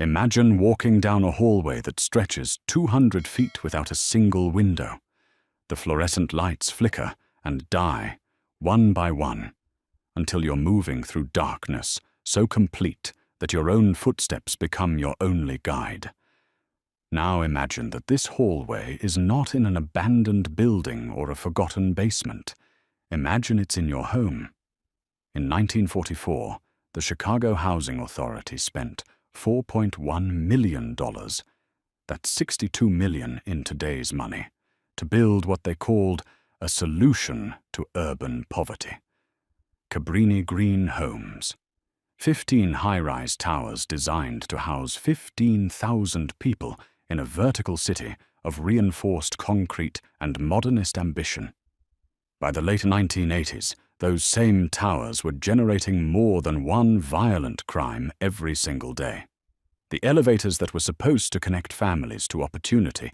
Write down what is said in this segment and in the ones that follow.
Imagine walking down a hallway that stretches 200 feet without a single window. The fluorescent lights flicker and die, one by one, until you're moving through darkness so complete that your own footsteps become your only guide. Now imagine that this hallway is not in an abandoned building or a forgotten basement. Imagine it's in your home. In 1944, the Chicago Housing Authority spent $4.1 million, that's $62 million in today's money, to build what they called a solution to urban poverty. Cabrini Green Homes. 15 high-rise towers designed to house 15,000 people in a vertical city of reinforced concrete and modernist ambition. By the late 1980s, those same towers were generating more than one violent crime every single day. The elevators that were supposed to connect families to opportunity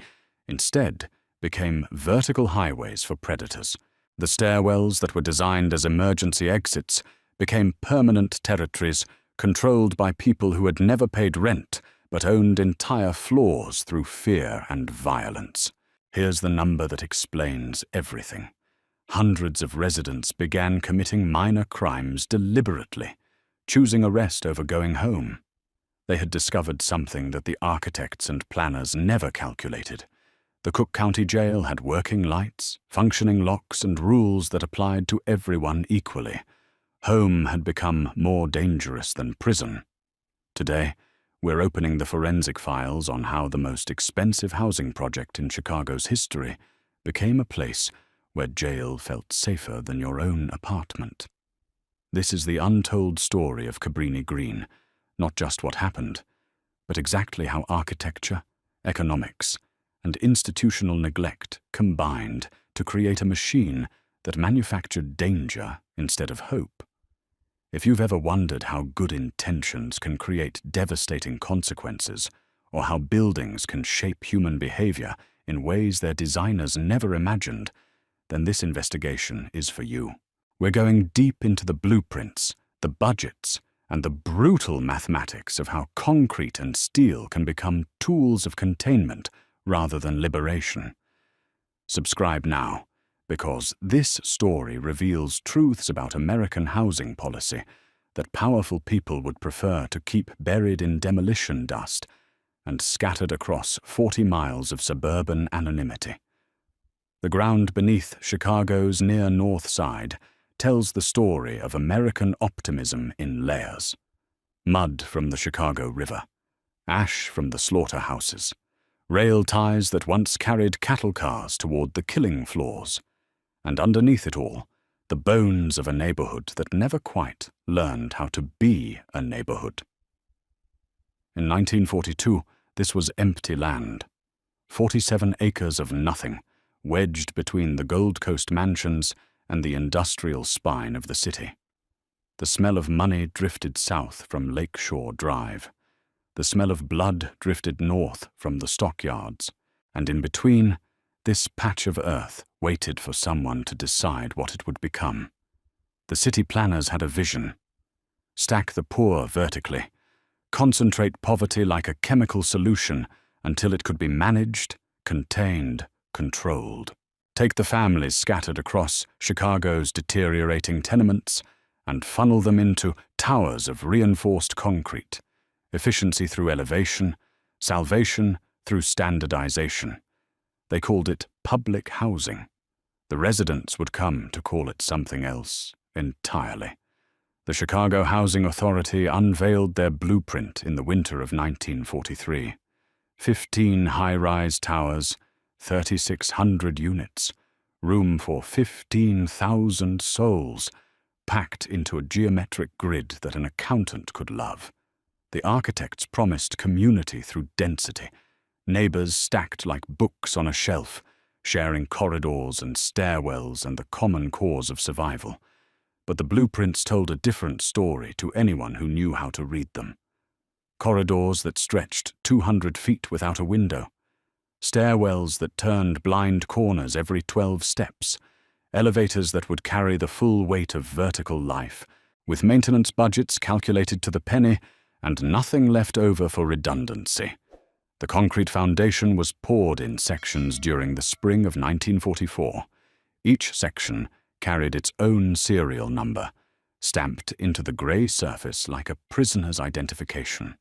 instead became vertical highways for predators. The stairwells that were designed as emergency exits became permanent territories controlled by people who had never paid rent but owned entire floors through fear and violence. Here's the number that explains everything. Hundreds of residents began committing minor crimes deliberately, choosing arrest over going home. They had discovered something that the architects and planners never calculated. The Cook County Jail had working lights, functioning locks, and rules that applied to everyone equally. Home had become more dangerous than prison. Today, we're opening the forensic files on how the most expensive housing project in Chicago's history became a place where jail felt safer than your own apartment. This is the untold story of Cabrini Green, not just what happened, but exactly how architecture, economics, and institutional neglect combined to create a machine that manufactured danger instead of hope. If you've ever wondered how good intentions can create devastating consequences, or how buildings can shape human behavior in ways their designers never imagined, then this investigation is for you. We're going deep into the blueprints, the budgets, and the brutal mathematics of how concrete and steel can become tools of containment rather than liberation. Subscribe now, because this story reveals truths about American housing policy that powerful people would prefer to keep buried in demolition dust and scattered across 40 miles of suburban anonymity. The ground beneath Chicago's near North Side tells the story of American optimism in layers. Mud from the Chicago River, ash from the slaughterhouses, rail ties that once carried cattle cars toward the killing floors, and underneath it all, the bones of a neighborhood that never quite learned how to be a neighborhood. In 1942, this was empty land, 47 acres of nothing, wedged between the Gold Coast mansions and the industrial spine of the city. The smell of money drifted south from Lakeshore Drive. The smell of blood drifted north from the stockyards, and in between, this patch of earth waited for someone to decide what it would become. The city planners had a vision. Stack the poor vertically, concentrate poverty like a chemical solution until it could be managed, contained, controlled. Take the families scattered across Chicago's deteriorating tenements and funnel them into towers of reinforced concrete, efficiency through elevation, salvation through standardization. They called it public housing. The residents would come to call it something else entirely. The Chicago Housing Authority unveiled their blueprint in the winter of 1943. 15 high-rise towers, 3,600 units, room for 15,000 souls, packed into a geometric grid that an accountant could love. The architects promised community through density, neighbors stacked like books on a shelf, sharing corridors and stairwells and the common cause of survival. But the blueprints told a different story to anyone who knew how to read them. Corridors that stretched 200 feet without a window, stairwells that turned blind corners every 12 steps, elevators that would carry the full weight of vertical life, with maintenance budgets calculated to the penny and nothing left over for redundancy. The concrete foundation was poured in sections during the spring of 1944. Each section carried its own serial number, stamped into the grey surface like a prisoner's identification.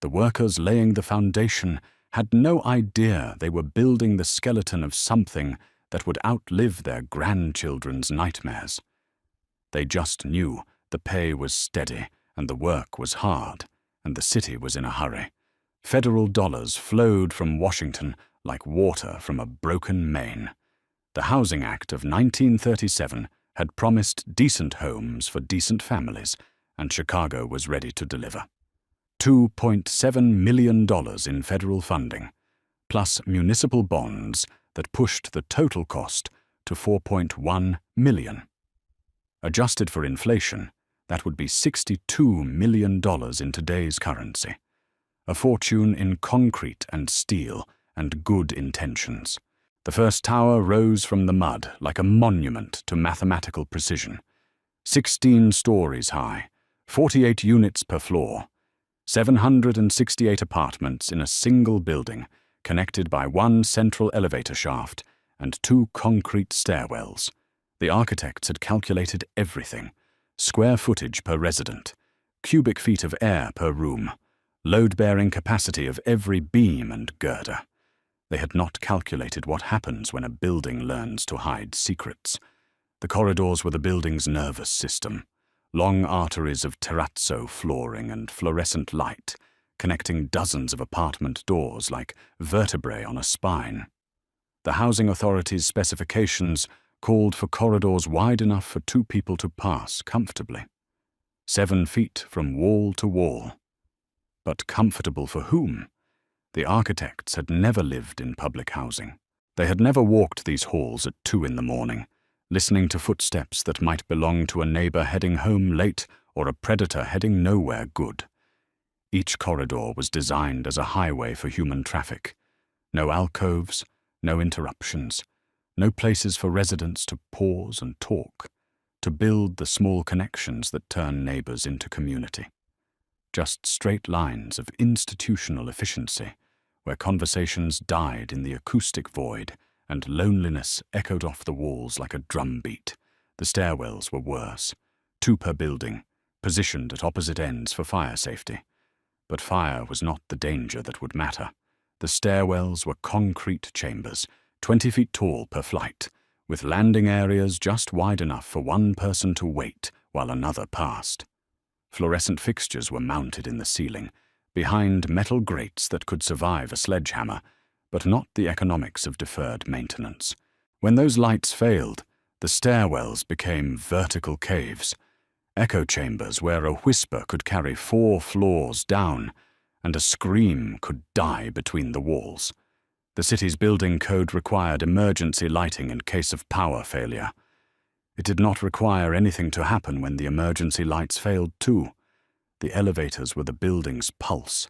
The workers laying the foundation had no idea they were building the skeleton of something that would outlive their grandchildren's nightmares. They just knew the pay was steady and the work was hard, and the city was in a hurry. Federal dollars flowed from Washington like water from a broken main. The Housing Act of 1937 had promised decent homes for decent families, and Chicago was ready to deliver. $2.7 million in federal funding, plus municipal bonds that pushed the total cost to $4.1 million. Adjusted for inflation, that would be $62 million in today's currency. A fortune in concrete and steel and good intentions. The first tower rose from the mud like a monument to mathematical precision. 16 stories high, 48 units per floor, 768 apartments in a single building, connected by one central elevator shaft and 2 concrete stairwells. The architects had calculated everything: square footage per resident, cubic feet of air per room, load-bearing capacity of every beam and girder. They had not calculated what happens when a building learns to hide secrets. The corridors were the building's nervous system, long arteries of terrazzo flooring and fluorescent light, connecting dozens of apartment doors like vertebrae on a spine. The Housing Authority's specifications called for corridors wide enough for 2 people to pass comfortably. 7 feet from wall to wall. But comfortable for whom? The architects had never lived in public housing. They had never walked these halls at 2 in the morning, listening to footsteps that might belong to a neighbor heading home late or a predator heading nowhere good. Each corridor was designed as a highway for human traffic. No alcoves, no interruptions, no places for residents to pause and talk, to build the small connections that turn neighbors into community. Just straight lines of institutional efficiency, where conversations died in the acoustic void and loneliness echoed off the walls like a drumbeat. The stairwells were worse, 2 per building, positioned at opposite ends for fire safety. But fire was not the danger that would matter. The stairwells were concrete chambers, 20 feet tall per flight, with landing areas just wide enough for one person to wait while another passed. Fluorescent fixtures were mounted in the ceiling, behind metal grates that could survive a sledgehammer, but not the economics of deferred maintenance. When those lights failed, the stairwells became vertical caves, echo chambers where a whisper could carry 4 floors down, and a scream could die between the walls. The city's building code required emergency lighting in case of power failure. It did not require anything to happen when the emergency lights failed too. The elevators were the building's pulse.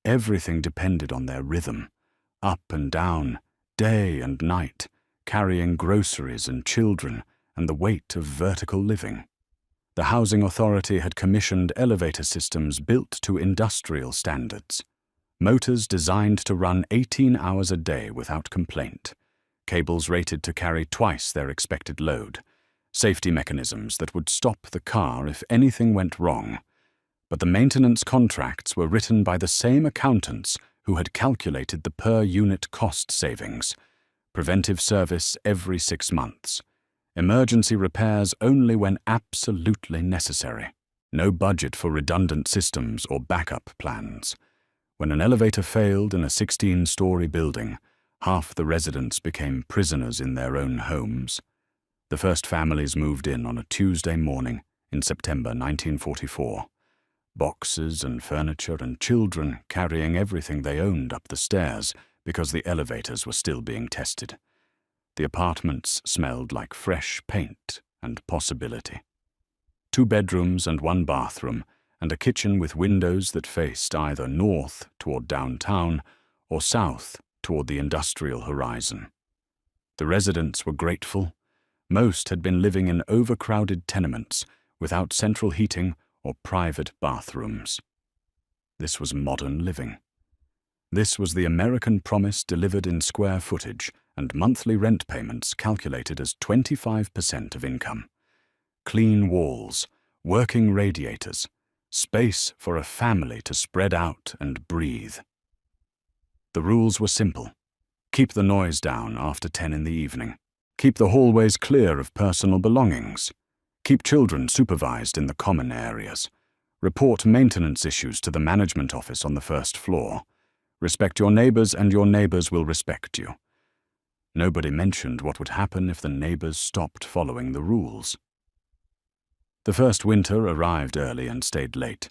Everything depended on their rhythm, up and down, day and night, carrying groceries and children and the weight of vertical living. The Housing Authority had commissioned elevator systems built to industrial standards. Motors designed to run 18 hours a day without complaint. Cables rated to carry twice their expected load. Safety mechanisms that would stop the car if anything went wrong. But the maintenance contracts were written by the same accountants who had calculated the per-unit cost savings. Preventive service every 6 months. Emergency repairs only when absolutely necessary. No budget for redundant systems or backup plans. When an elevator failed in a 16-story building, half the residents became prisoners in their own homes. The first families moved in on a Tuesday morning in September 1944. Boxes and furniture and children carrying everything they owned up the stairs because the elevators were still being tested. The apartments smelled like fresh paint and possibility. 2 bedrooms and 1 bathroom, and a kitchen with windows that faced either north toward downtown or south toward the industrial horizon. The residents were grateful. Most had been living in overcrowded tenements without central heating or private bathrooms. This was modern living. This was the American promise delivered in square footage and monthly rent payments calculated as 25% of income. Clean walls, working radiators, space for a family to spread out and breathe. The rules were simple. Keep the noise down after 10 in the evening. Keep the hallways clear of personal belongings. Keep children supervised in the common areas. Report maintenance issues to the management office on the first floor. Respect your neighbors and your neighbors will respect you. Nobody mentioned what would happen if the neighbors stopped following the rules. The first winter arrived early and stayed late.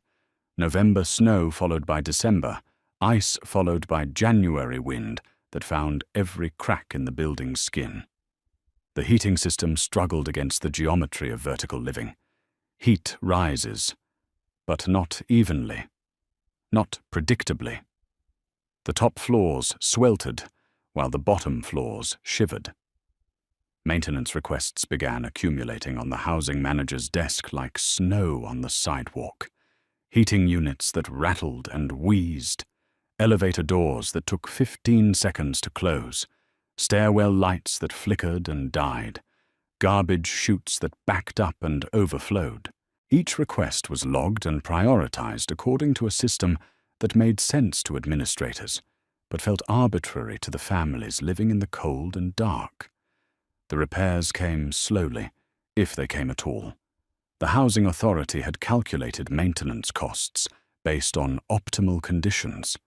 November snow followed by December, ice followed by January wind that found every crack in the building's skin. The heating system struggled against the geometry of vertical living. Heat rises, but not evenly, not predictably. The top floors sweltered, while the bottom floors shivered. Maintenance requests began accumulating on the housing manager's desk like snow on the sidewalk. Heating units that rattled and wheezed, elevator doors that took 15 seconds to close, stairwell lights that flickered and died, garbage chutes that backed up and overflowed. Each request was logged and prioritized according to a system that made sense to administrators, but felt arbitrary to the families living in the cold and dark. The repairs came slowly, if they came at all. The housing authority had calculated maintenance costs based on optimal conditions.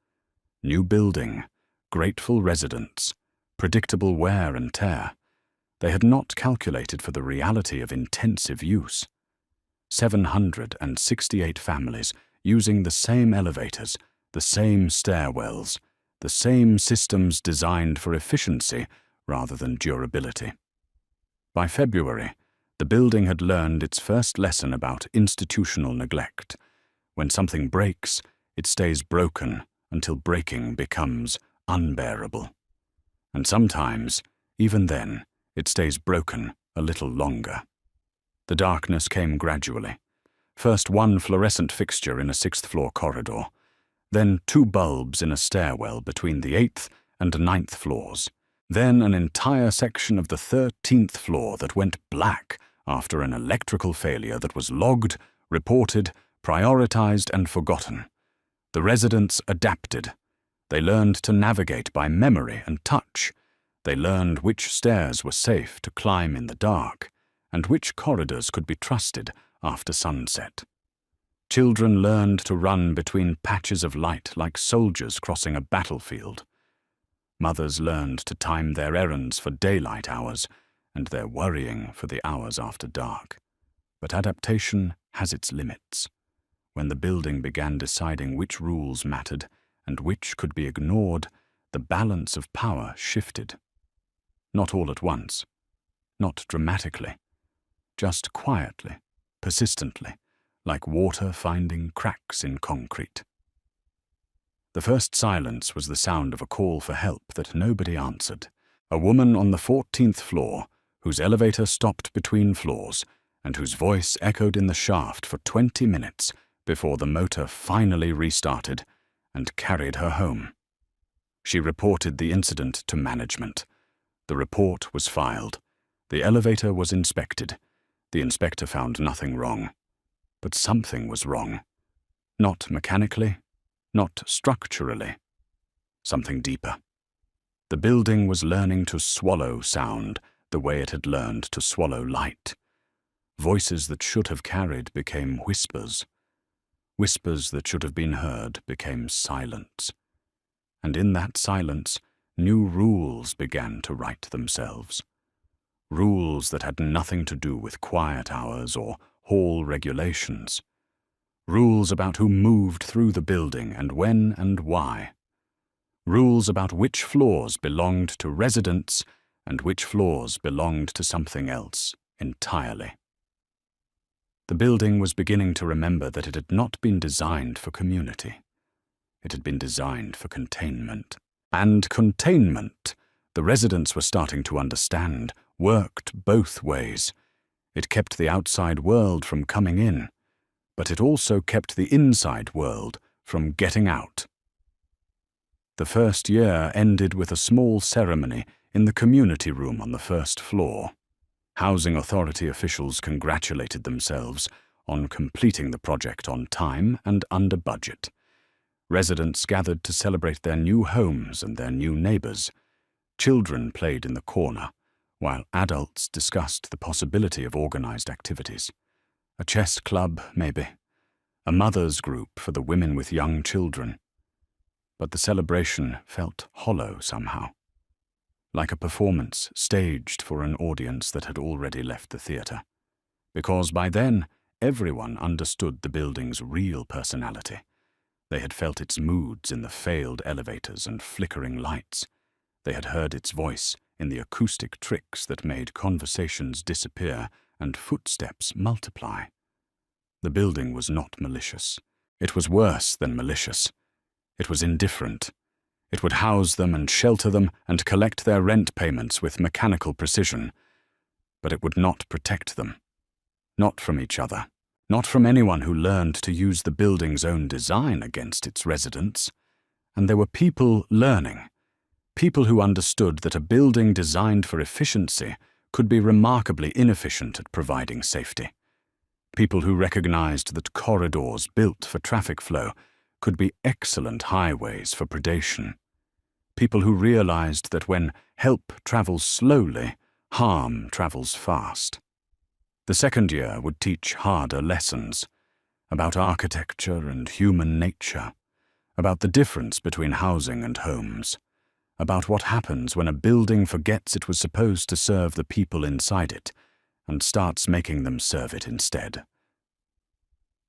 New building, grateful residents, predictable wear and tear. They had not calculated for the reality of intensive use. 768 families using the same elevators, the same stairwells, the same systems designed for efficiency rather than durability. By February, the building had learned its first lesson about institutional neglect. When something breaks, it stays broken until breaking becomes unbearable. And sometimes, even then, it stays broken a little longer. The darkness came gradually. First one fluorescent fixture in a 6th-floor corridor, then 2 bulbs in a stairwell between the 8th and 9th floors, then an entire section of the 13th floor that went black after an electrical failure that was logged, reported, prioritized, and forgotten. The residents adapted. They learned to navigate by memory and touch. They learned which stairs were safe to climb in the dark, and which corridors could be trusted after sunset. Children learned to run between patches of light like soldiers crossing a battlefield. Mothers learned to time their errands for daylight hours and their worrying for the hours after dark. But adaptation has its limits. When the building began deciding which rules mattered and which could be ignored, the balance of power shifted. Not all at once, not dramatically, just quietly, persistently, like water finding cracks in concrete. The first silence was the sound of a call for help that nobody answered. A woman on the 14th floor, whose elevator stopped between floors, and whose voice echoed in the shaft for 20 minutes before the motor finally restarted and carried her home. She reported the incident to management. The report was filed. The elevator was inspected. The inspector found nothing wrong. But something was wrong. Not mechanically, not structurally. Something deeper. The building was learning to swallow sound the way it had learned to swallow light. Voices that should have carried became whispers. Whispers that should have been heard became silence. And in that silence, new rules began to write themselves. Rules that had nothing to do with quiet hours or hall regulations. Rules about who moved through the building and when and why. Rules about which floors belonged to residents and which floors belonged to something else entirely. The building was beginning to remember that it had not been designed for community. It had been designed for containment. And containment, the residents were starting to understand, worked both ways. It kept the outside world from coming in, but it also kept the inside world from getting out. The first year ended with a small ceremony in the community room on the first floor. Housing authority officials congratulated themselves on completing the project on time and under budget. Residents gathered to celebrate their new homes and their new neighbors. Children played in the corner, while adults discussed the possibility of organized activities. A chess club, maybe. A mother's group for the women with young children. But the celebration felt hollow somehow, like a performance staged for an audience that had already left the theater. Because by then, everyone understood the building's real personality. They had felt its moods in the failed elevators and flickering lights. They had heard its voice in the acoustic tricks that made conversations disappear and footsteps multiply. The building was not malicious. It was worse than malicious. It was indifferent. It would house them and shelter them and collect their rent payments with mechanical precision. But it would not protect them. Not from each other. Not from anyone who learned to use the building's own design against its residents. And there were people learning. People who understood that a building designed for efficiency could be remarkably inefficient at providing safety. People who recognized that corridors built for traffic flow could be excellent highways for predation. People who realized that when help travels slowly, harm travels fast. The second year would teach harder lessons about architecture and human nature, about the difference between housing and homes, about what happens when a building forgets it was supposed to serve the people inside it and starts making them serve it instead.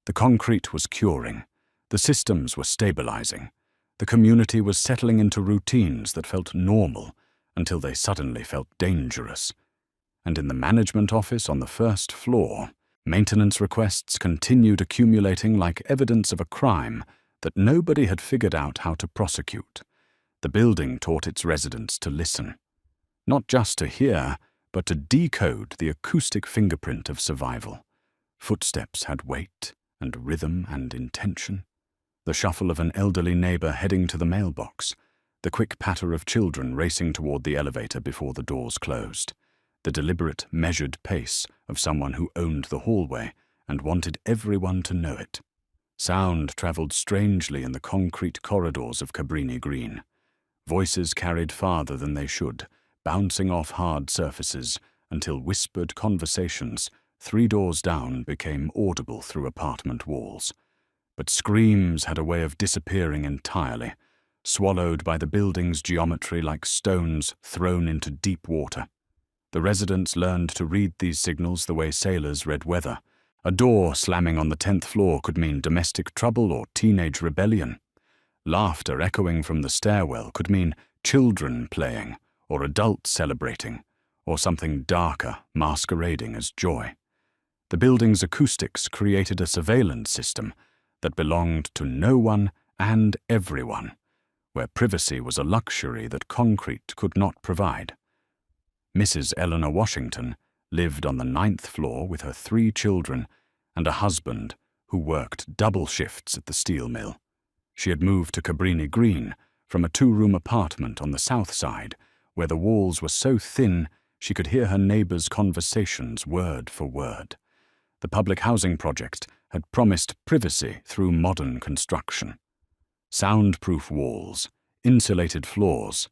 The concrete was curing. The systems were stabilizing. The community was settling into routines that felt normal until they suddenly felt dangerous. And in the management office on the first floor, maintenance requests continued accumulating like evidence of a crime that nobody had figured out how to prosecute. The building taught its residents to listen. Not just to hear, but to decode the acoustic fingerprint of survival. Footsteps had weight and rhythm and intention. The shuffle of an elderly neighbor heading to the mailbox, the quick patter of children racing toward the elevator before the doors closed, the deliberate, measured pace of someone who owned the hallway and wanted everyone to know it. Sound traveled strangely in the concrete corridors of Cabrini Green. Voices carried farther than they should, bouncing off hard surfaces until whispered conversations 3 doors down became audible through apartment walls. But screams had a way of disappearing entirely, swallowed by the building's geometry like stones thrown into deep water. The residents learned to read these signals the way sailors read weather. A door slamming on the 10th floor could mean domestic trouble or teenage rebellion. Laughter echoing from the stairwell could mean children playing or adults celebrating, or something darker masquerading as joy. The building's acoustics created a surveillance system that belonged to no one and everyone, where privacy was a luxury that concrete could not provide. Mrs. Eleanor Washington lived on the 9th floor with her 3 children and a husband who worked double shifts at the steel mill. She had moved to Cabrini Green from a 2-room apartment on the south side, where the walls were so thin she could hear her neighbors' conversations word for word. The public housing project had promised privacy through modern construction. Soundproof walls, insulated floors,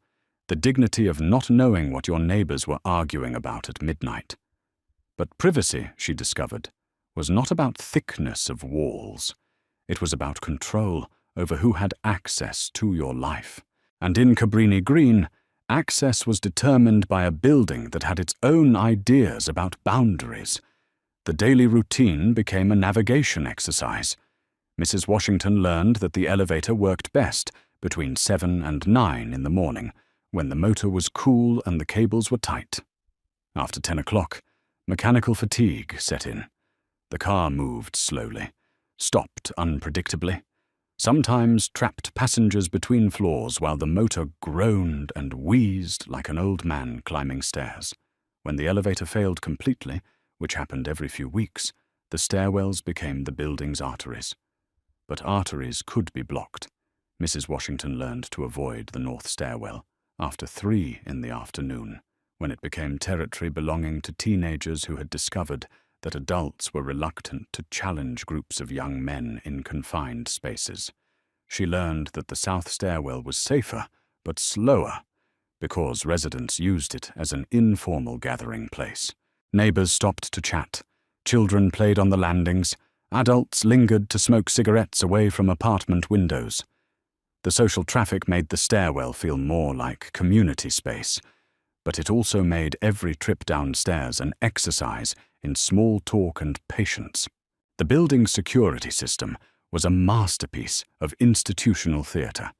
the dignity of not knowing what your neighbors were arguing about at midnight. But privacy, she discovered, was not about thickness of walls. It was about control over who had access to your life. And in Cabrini Green, access was determined by a building that had its own ideas about boundaries. The daily routine became a navigation exercise. Mrs. Washington learned that the elevator worked best between 7 and 9 in the morning, when the motor was cool and the cables were tight. After 10 o'clock, mechanical fatigue set in. The car moved slowly, stopped unpredictably, sometimes trapped passengers between floors while the motor groaned and wheezed like an old man climbing stairs. When the elevator failed completely, which happened every few weeks, the stairwells became the building's arteries. but arteries could be blocked. Mrs. Washington learned to avoid the north stairwell after 3 in the afternoon, when it became territory belonging to teenagers who had discovered that adults were reluctant to challenge groups of young men in confined spaces. She learned that the south stairwell was safer, but slower, because residents used it as an informal gathering place. Neighbors stopped to chat. Children played on the landings. Adults lingered to smoke cigarettes away from apartment windows. The social traffic made the stairwell feel more like community space, but it also made every trip downstairs an exercise in small talk and patience. The building's security system was a masterpiece of institutional theater.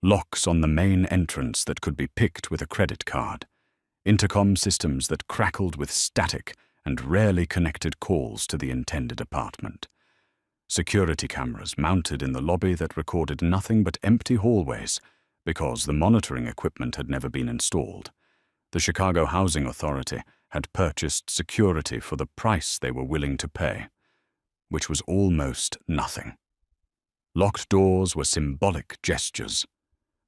Locks on the main entrance that could be picked with a credit card. Intercom systems that crackled with static and rarely connected calls to the intended apartment. Security cameras mounted in the lobby that recorded nothing but empty hallways because the monitoring equipment had never been installed. The Chicago Housing Authority had purchased security for the price they were willing to pay, which was almost nothing. Locked doors were symbolic gestures.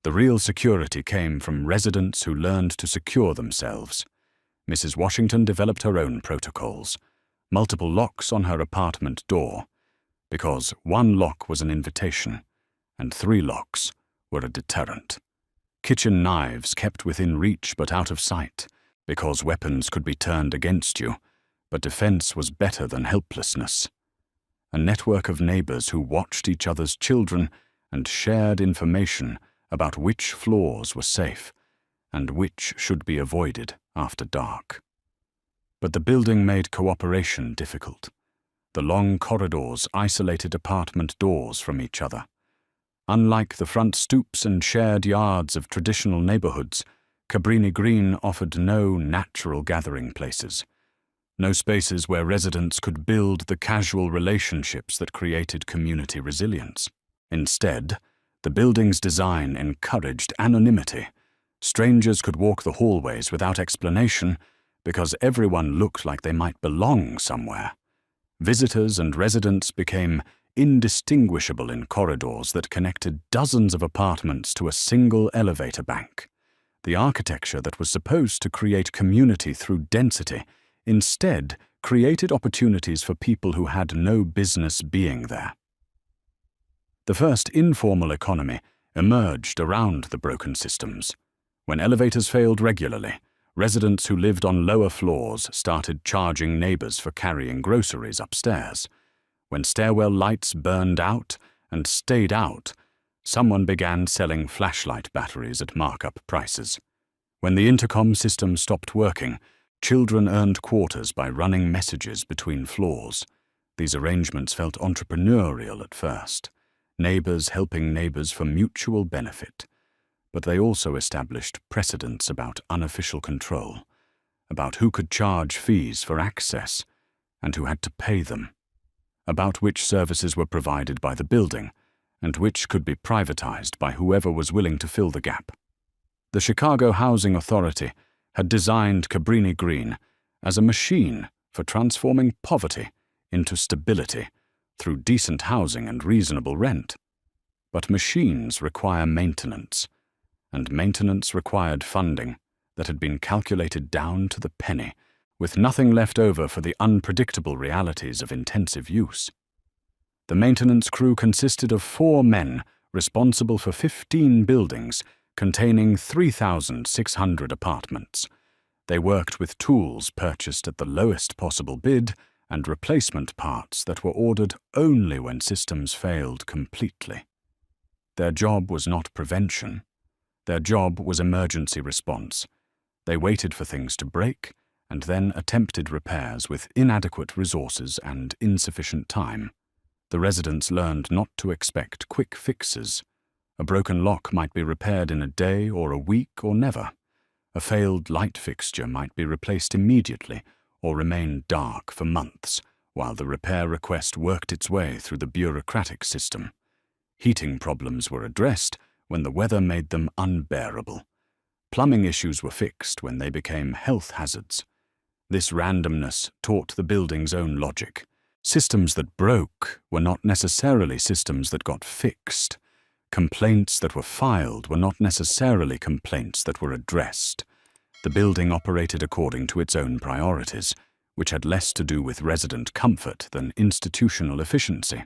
The real security came from residents who learned to secure themselves. Mrs. Washington developed her own protocols, multiple locks on her apartment door, because 1 lock was an invitation, and 3 locks were a deterrent. Kitchen knives kept within reach but out of sight, because weapons could be turned against you, but defense was better than helplessness. A network of neighbors who watched each other's children and shared information about which floors were safe and which should be avoided after dark. But the building made cooperation difficult. The long corridors isolated apartment doors from each other. Unlike the front stoops and shared yards of traditional neighborhoods, Cabrini Green offered no natural gathering places, no spaces where residents could build the casual relationships that created community resilience. Instead, the building's design encouraged anonymity. Strangers could walk the hallways without explanation because everyone looked like they might belong somewhere. Visitors and residents became indistinguishable in corridors that connected dozens of apartments to a single elevator bank. The architecture that was supposed to create community through density instead created opportunities for people who had no business being there. The first informal economy emerged around the broken systems. When elevators failed regularly, residents who lived on lower floors started charging neighbors for carrying groceries upstairs. When stairwell lights burned out and stayed out, someone began selling flashlight batteries at markup prices. When the intercom system stopped working, children earned quarters by running messages between floors. These arrangements felt entrepreneurial at first, neighbors helping neighbors for mutual benefit. But they also established precedents about unofficial control, about who could charge fees for access and who had to pay them, about which services were provided by the building and which could be privatized by whoever was willing to fill the gap. The Chicago Housing Authority had designed Cabrini Green as a machine for transforming poverty into stability through decent housing and reasonable rent. But machines require maintenance, and maintenance required funding that had been calculated down to the penny, with nothing left over for the unpredictable realities of intensive use. The maintenance crew consisted of 4 men responsible for 15 buildings containing 3,600 apartments. They worked with tools purchased at the lowest possible bid and replacement parts that were ordered only when systems failed completely. Their job was not prevention. Their job was emergency response. They waited for things to break and then attempted repairs with inadequate resources and insufficient time. The residents learned not to expect quick fixes. A broken lock might be repaired in a day or a week or never. A failed light fixture might be replaced immediately or remain dark for months while the repair request worked its way through the bureaucratic system. Heating problems were addressed when the weather made them unbearable. Plumbing issues were fixed when they became health hazards. This randomness taught the building's own logic. Systems that broke were not necessarily systems that got fixed. Complaints that were filed were not necessarily complaints that were addressed. The building operated according to its own priorities, which had less to do with resident comfort than institutional efficiency.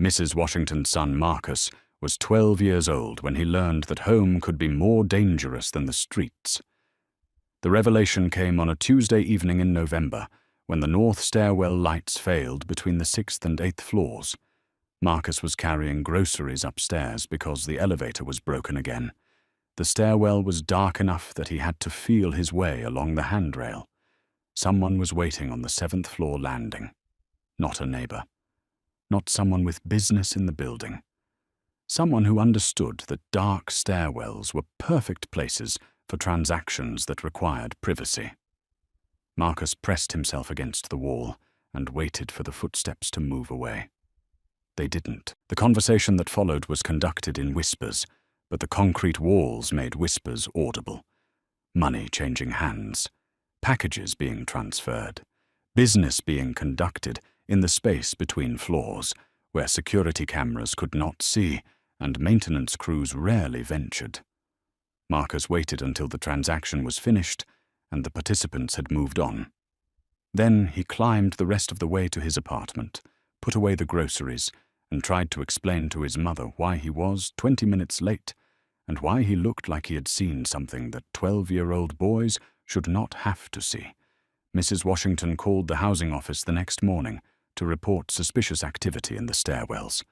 Mrs. Washington's son Marcus was 12 years old when he learned that home could be more dangerous than the streets. The revelation came on a Tuesday evening in November, when the north stairwell lights failed between the 6th and 8th floors. Marcus was carrying groceries upstairs because the elevator was broken again. The stairwell was dark enough that he had to feel his way along the handrail. Someone was waiting on the 7th floor landing. Not a neighbor. Not someone with business in the building. Someone who understood that dark stairwells were perfect places for transactions that required privacy. Marcus pressed himself against the wall and waited for the footsteps to move away. They didn't. The conversation that followed was conducted in whispers, but the concrete walls made whispers audible. Money changing hands, packages being transferred, business being conducted in the space between floors, where security cameras could not see and maintenance crews rarely ventured. Marcus waited until the transaction was finished and the participants had moved on. Then he climbed the rest of the way to his apartment, put away the groceries, and tried to explain to his mother why he was 20 minutes late and why he looked like he had seen something that 12-year-old boys should not have to see. Mrs. Washington called the housing office the next morning to report suspicious activity in the stairwells.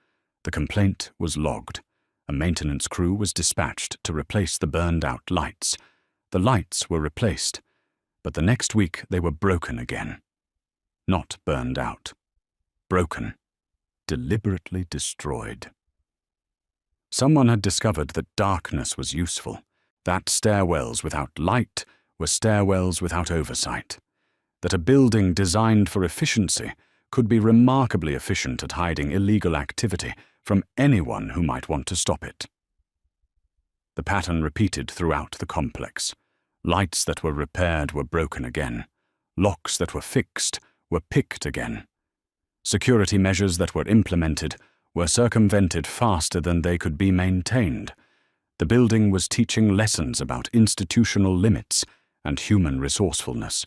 The complaint was logged. A maintenance crew was dispatched to replace the burned-out lights. The lights were replaced, but the next week they were broken again. Not burned out. Broken. Deliberately destroyed. Someone had discovered that darkness was useful, that stairwells without light were stairwells without oversight, that a building designed for efficiency could be remarkably efficient at hiding illegal activity from anyone who might want to stop it. The pattern repeated throughout the complex. Lights that were repaired were broken again. Locks that were fixed were picked again. Security measures that were implemented were circumvented faster than they could be maintained. The building was teaching lessons about institutional limits and human resourcefulness.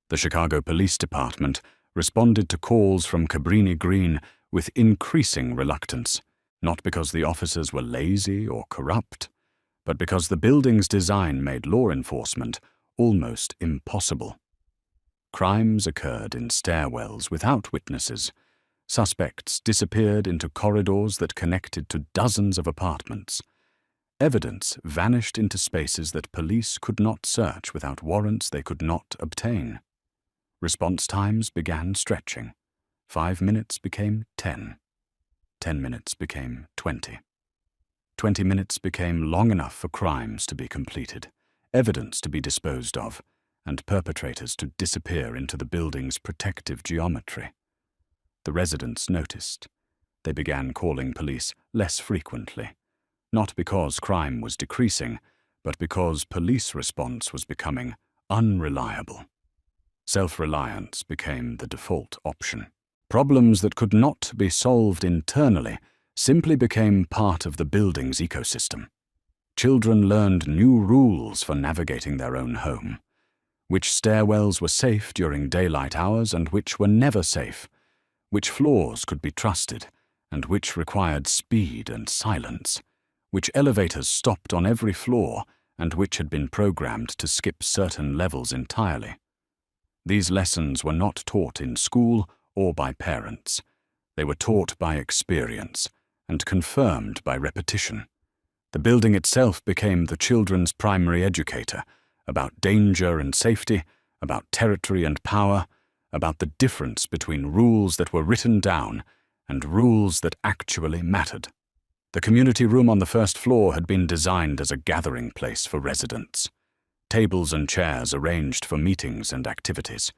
The Chicago Police Department responded to calls from Cabrini Green with increasing reluctance, not because the officers were lazy or corrupt, but because the building's design made law enforcement almost impossible. Crimes occurred in stairwells without witnesses. Suspects disappeared into corridors that connected to dozens of apartments. Evidence vanished into spaces that police could not search without warrants they could not obtain. Response times began stretching. 5 minutes became 10. 10 minutes became 20. 20 minutes became long enough for crimes to be completed, evidence to be disposed of, and perpetrators to disappear into the building's protective geometry. The residents noticed. They began calling police less frequently, not because crime was decreasing, but because police response was becoming unreliable. Self-reliance became the default option. Problems that could not be solved internally simply became part of the building's ecosystem. Children learned new rules for navigating their own home. Which stairwells were safe during daylight hours and which were never safe. Which floors could be trusted and which required speed and silence. Which elevators stopped on every floor and which had been programmed to skip certain levels entirely. These lessons were not taught in school or by parents. They were taught by experience and confirmed by repetition. The building itself became the children's primary educator about danger and safety, about territory and power, about the difference between rules that were written down and rules that actually mattered. The community room on the first floor had been designed as a gathering place for residents. Tables and chairs arranged for meetings and activities.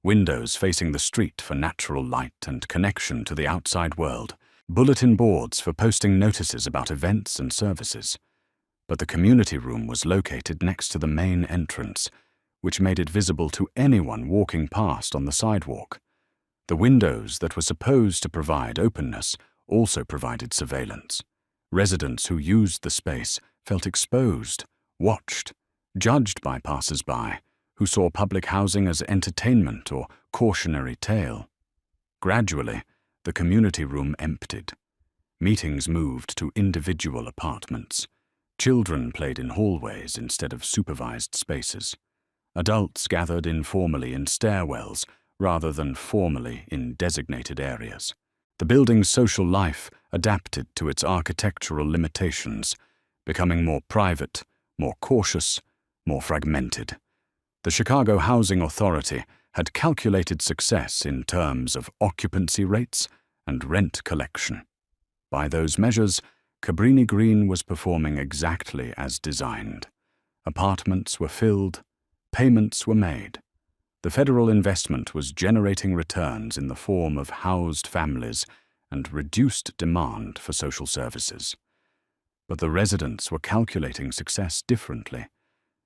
Windows facing the street for natural light and connection to the outside world. Bulletin boards for posting notices about events and services. But the community room was located next to the main entrance, which made it visible to anyone walking past on the sidewalk. The windows that were supposed to provide openness also provided surveillance. Residents who used the space felt exposed, watched, judged by passers-by, who saw public housing as entertainment or cautionary tale. Gradually, the community room emptied. Meetings moved to individual apartments. Children played in hallways instead of supervised spaces. Adults gathered informally in stairwells rather than formally in designated areas. The building's social life adapted to its architectural limitations, becoming more private, more cautious, more fragmented. The Chicago Housing Authority had calculated success in terms of occupancy rates and rent collection. By those measures, Cabrini Green was performing exactly as designed. Apartments were filled, payments were made. The federal investment was generating returns in the form of housed families and reduced demand for social services. But the residents were calculating success differently,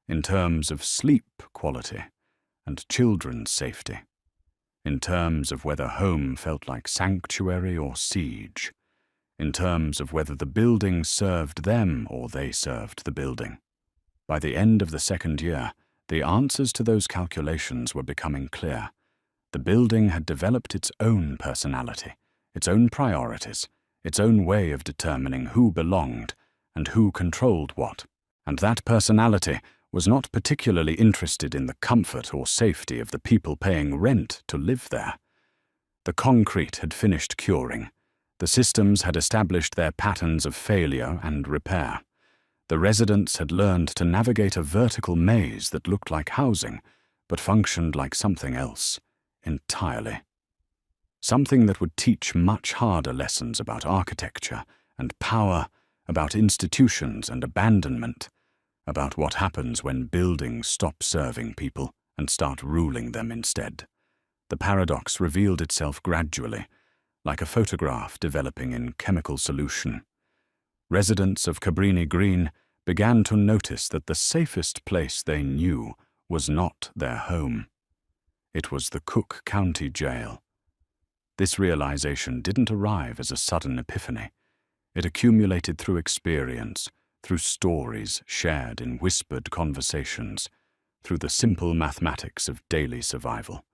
in terms of sleep quality and children's safety, in terms of whether home felt like sanctuary or siege, in terms of whether the building served them or they served the building. By the end of the second year, the answers to those calculations were becoming clear. The building had developed its own personality, its own priorities, its own way of determining who belonged and who controlled what. And that personality was not particularly interested in the comfort or safety of the people paying rent to live there. The concrete had finished curing. The systems had established their patterns of failure and repair. The residents had learned to navigate a vertical maze that looked like housing, but functioned like something else, entirely. Something that would teach much harder lessons about architecture and power, about institutions and abandonment, about what happens when buildings stop serving people and start ruling them instead. The paradox revealed itself gradually, like a photograph developing in chemical solution. Residents of Cabrini Green began to notice that the safest place they knew was not their home. It was the Cook County Jail. This realization didn't arrive as a sudden epiphany. It accumulated through experience, through stories shared in whispered conversations, through the simple mathematics of daily survival.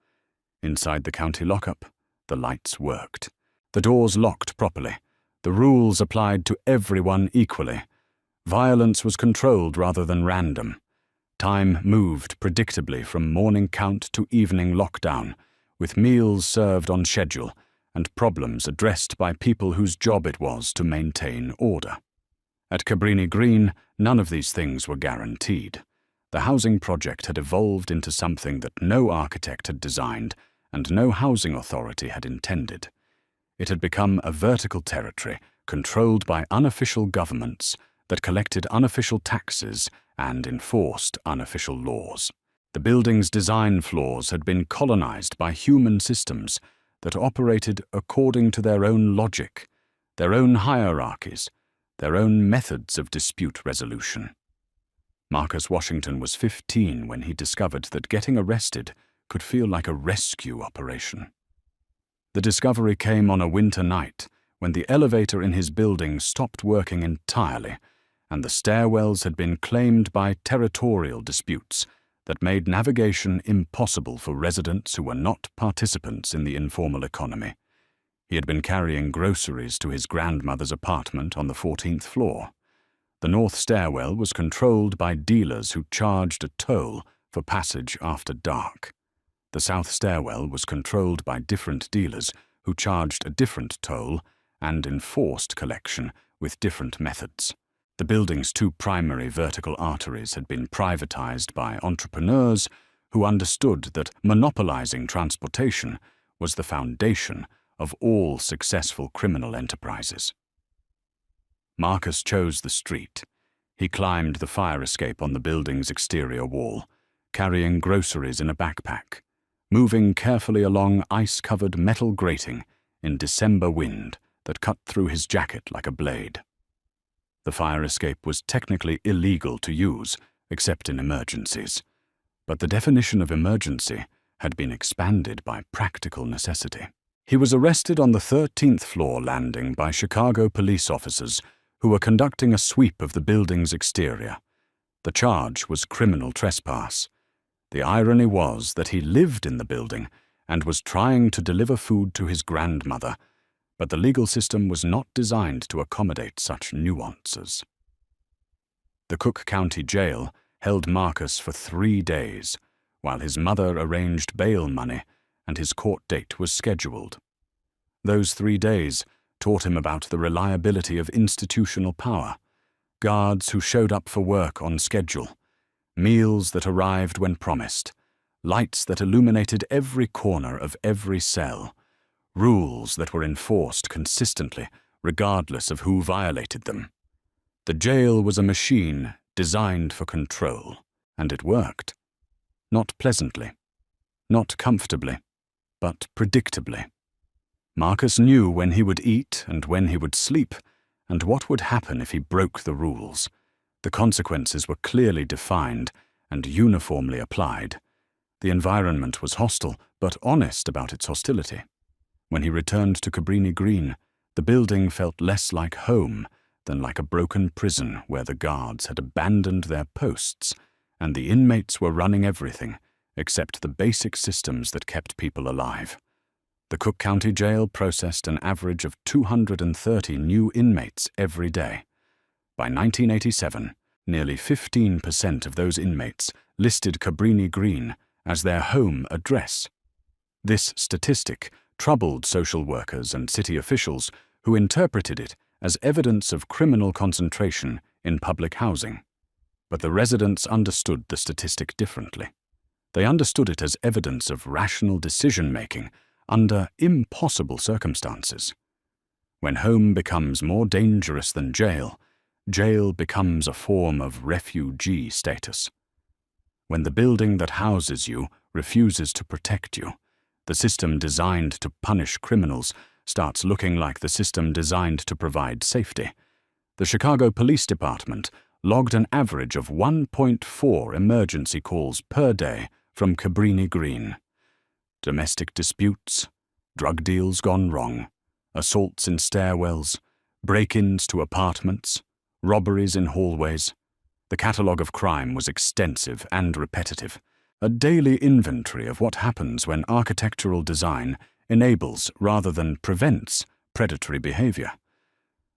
Inside the county lockup, the lights worked. The doors locked properly. The rules applied to everyone equally. Violence was controlled rather than random. Time moved predictably from morning count to evening lockdown, with meals served on schedule and problems addressed by people whose job it was to maintain order. At Cabrini Green, none of these things were guaranteed. The housing project had evolved into something that no architect had designed and no housing authority had intended. It had become a vertical territory controlled by unofficial governments that collected unofficial taxes and enforced unofficial laws. The building's design flaws had been colonized by human systems that operated according to their own logic, their own hierarchies, their own methods of dispute resolution. Marcus Washington was 15 when he discovered that getting arrested could feel like a rescue operation. The discovery came on a winter night when the elevator in his building stopped working entirely and the stairwells had been claimed by territorial disputes that made navigation impossible for residents who were not participants in the informal economy. He had been carrying groceries to his grandmother's apartment on the 14th floor. The north stairwell was controlled by dealers who charged a toll for passage after dark. The south stairwell was controlled by different dealers who charged a different toll and enforced collection with different methods. The building's two primary vertical arteries had been privatized by entrepreneurs who understood that monopolizing transportation was the foundation of all successful criminal enterprises. Marcus chose the street. He climbed the fire escape on the building's exterior wall, carrying groceries in a backpack, moving carefully along ice-covered metal grating in December wind that cut through his jacket like a blade. The fire escape was technically illegal to use, except in emergencies, but the definition of emergency had been expanded by practical necessity. He was arrested on the 13th floor landing by Chicago police officers who were conducting a sweep of the building's exterior. The charge was criminal trespass. The irony was that he lived in the building and was trying to deliver food to his grandmother, but the legal system was not designed to accommodate such nuances. The Cook County Jail held Marcus for 3 days, while his mother arranged bail money and his court date was scheduled. Those 3 days taught him about the reliability of institutional power, guards who showed up for work on schedule, meals that arrived when promised, lights that illuminated every corner of every cell, rules that were enforced consistently, regardless of who violated them. The jail was a machine designed for control, and it worked. Not pleasantly, not comfortably, but predictably. Marcus knew when he would eat and when he would sleep, and what would happen if he broke the rules. The consequences were clearly defined and uniformly applied. The environment was hostile, but honest about its hostility. When he returned to Cabrini Green, the building felt less like home than like a broken prison where the guards had abandoned their posts and the inmates were running everything except the basic systems that kept people alive. The Cook County Jail processed an average of 230 new inmates every day. By 1987, nearly 15% of those inmates listed Cabrini Green as their home address. This statistic troubled social workers and city officials who interpreted it as evidence of criminal concentration in public housing. But the residents understood the statistic differently. They understood it as evidence of rational decision-making under impossible circumstances. When home becomes more dangerous than jail, jail becomes a form of refugee status. When the building that houses you refuses to protect you, the system designed to punish criminals starts looking like the system designed to provide safety. The Chicago Police Department logged an average of 1.4 emergency calls per day from Cabrini Green. Domestic disputes, drug deals gone wrong, assaults in stairwells, break-ins to apartments, robberies in hallways. The catalogue of crime was extensive and repetitive, a daily inventory of what happens when architectural design enables rather than prevents predatory behavior.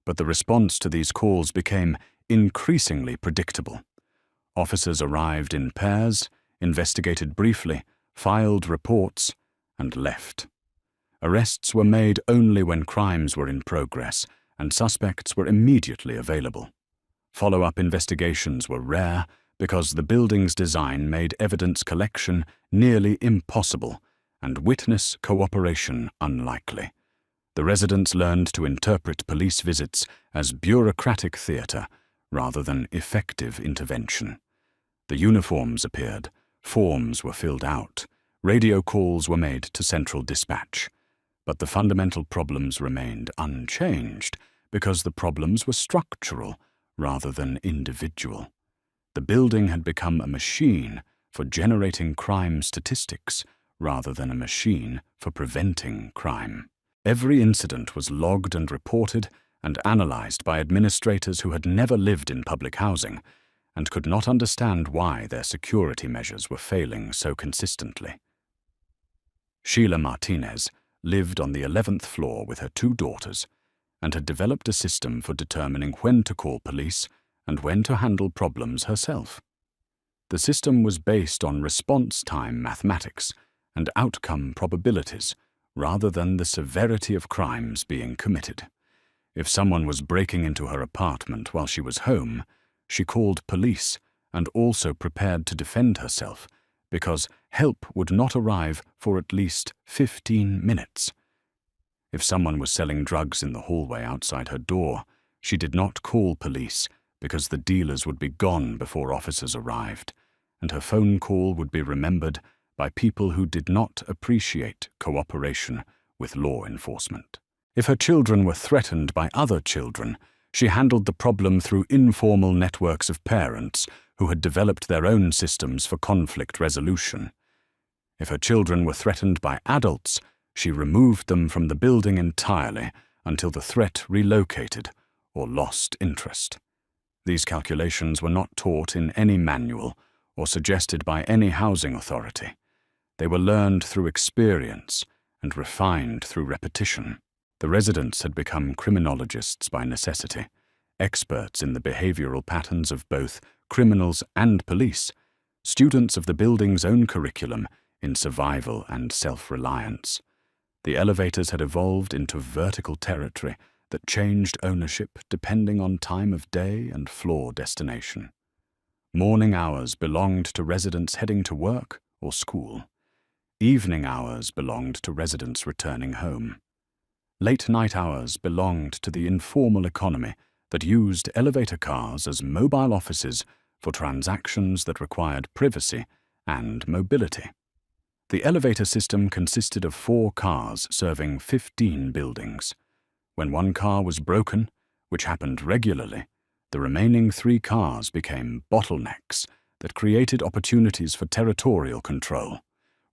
But the response to these calls became increasingly predictable. Officers arrived in pairs, investigated briefly, filed reports, and left. Arrests were made only when crimes were in progress, and suspects were immediately available. Follow-up investigations were rare because the building's design made evidence collection nearly impossible and witness cooperation unlikely. The residents learned to interpret police visits as bureaucratic theatre rather than effective intervention. The uniforms appeared, forms were filled out, radio calls were made to central dispatch. But the fundamental problems remained unchanged because the problems were structural rather than individual. The building had become a machine for generating crime statistics rather than a machine for preventing crime. Every incident was logged and reported and analyzed by administrators who had never lived in public housing and could not understand why their security measures were failing so consistently. Sheila Martinez lived on the 11th floor with her 2 daughters and had developed a system for determining when to call police and when to handle problems herself. The system was based on response time mathematics and outcome probabilities rather than the severity of crimes being committed. If someone was breaking into her apartment while she was home, she called police and also prepared to defend herself because help would not arrive for at least 15 minutes. If someone was selling drugs in the hallway outside her door, she did not call police because the dealers would be gone before officers arrived, and her phone call would be remembered by people who did not appreciate cooperation with law enforcement. If her children were threatened by other children, she handled the problem through informal networks of parents who had developed their own systems for conflict resolution. If her children were threatened by adults, She removed them from the building entirely until the threat relocated or lost interest. These calculations were not taught in any manual or suggested by any housing authority. They were learned through experience and refined through repetition. The residents had become criminologists by necessity, experts in the behavioral patterns of both criminals and police, students of the building's own curriculum in survival and self-reliance. The elevators had evolved into vertical territory that changed ownership depending on time of day and floor destination. Morning hours belonged to residents heading to work or school. Evening hours belonged to residents returning home. Late night hours belonged to the informal economy that used elevator cars as mobile offices for transactions that required privacy and mobility. The elevator system consisted of 4 cars serving 15 buildings. When one car was broken, which happened regularly, the remaining 3 cars became bottlenecks that created opportunities for territorial control.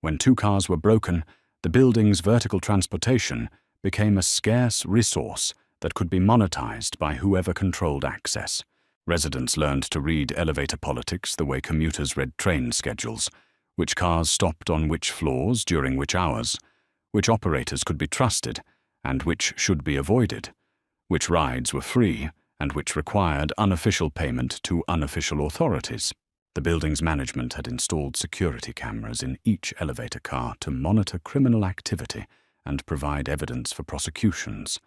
When 2 cars were broken, the building's vertical transportation became a scarce resource that could be monetized by whoever controlled access. Residents learned to read elevator politics the way commuters read train schedules, which cars stopped on which floors during which hours, which operators could be trusted and which should be avoided, which rides were free and which required unofficial payment to unofficial authorities. The building's management had installed security cameras in each elevator car to monitor criminal activity and provide evidence for prosecutions,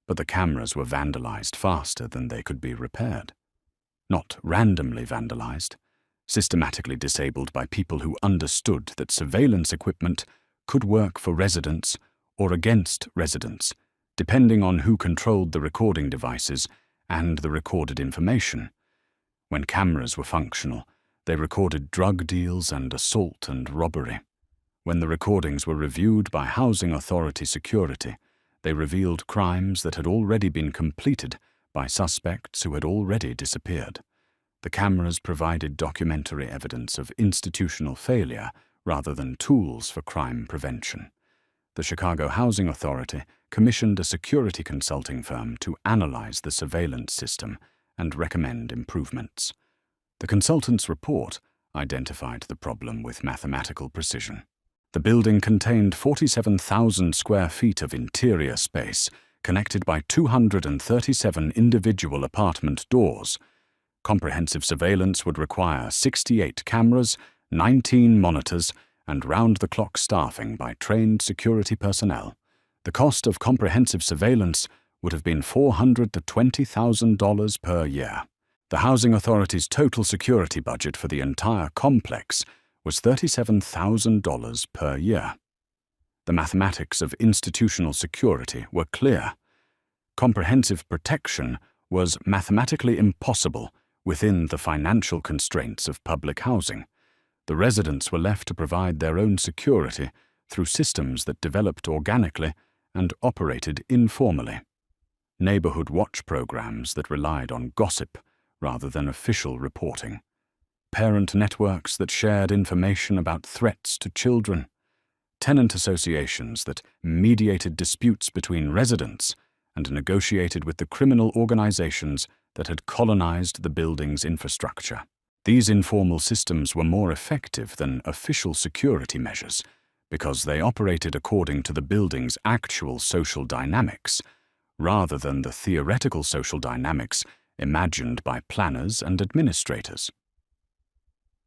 but the cameras were vandalized faster than they could be repaired. Not randomly vandalized, systematically disabled by people who understood that surveillance equipment could work for residents or against residents, depending on who controlled the recording devices and the recorded information. When cameras were functional, they recorded drug deals and assault and robbery. When the recordings were reviewed by housing authority security, they revealed crimes that had already been completed by suspects who had already disappeared. The cameras provided documentary evidence of institutional failure rather than tools for crime prevention. The Chicago Housing Authority commissioned a security consulting firm to analyze the surveillance system and recommend improvements. The consultant's report identified the problem with mathematical precision. The building contained 47,000 square feet of interior space, connected by 237 individual apartment doors. Comprehensive surveillance would require 68 cameras, 19 monitors, and round-the-clock staffing by trained security personnel. The cost of comprehensive surveillance would have been $400,000 to $20,000 per year. The Housing Authority's total security budget for the entire complex was $37,000 per year. The mathematics of institutional security were clear. Comprehensive protection was mathematically impossible within the financial constraints of public housing. The residents were left to provide their own security through systems that developed organically and operated informally. Neighborhood watch programs that relied on gossip rather than official reporting. Parent networks that shared information about threats to children. Tenant associations that mediated disputes between residents and negotiated with the criminal organizations that had colonized the building's infrastructure. These informal systems were more effective than official security measures because they operated according to the building's actual social dynamics, rather than the theoretical social dynamics imagined by planners and administrators.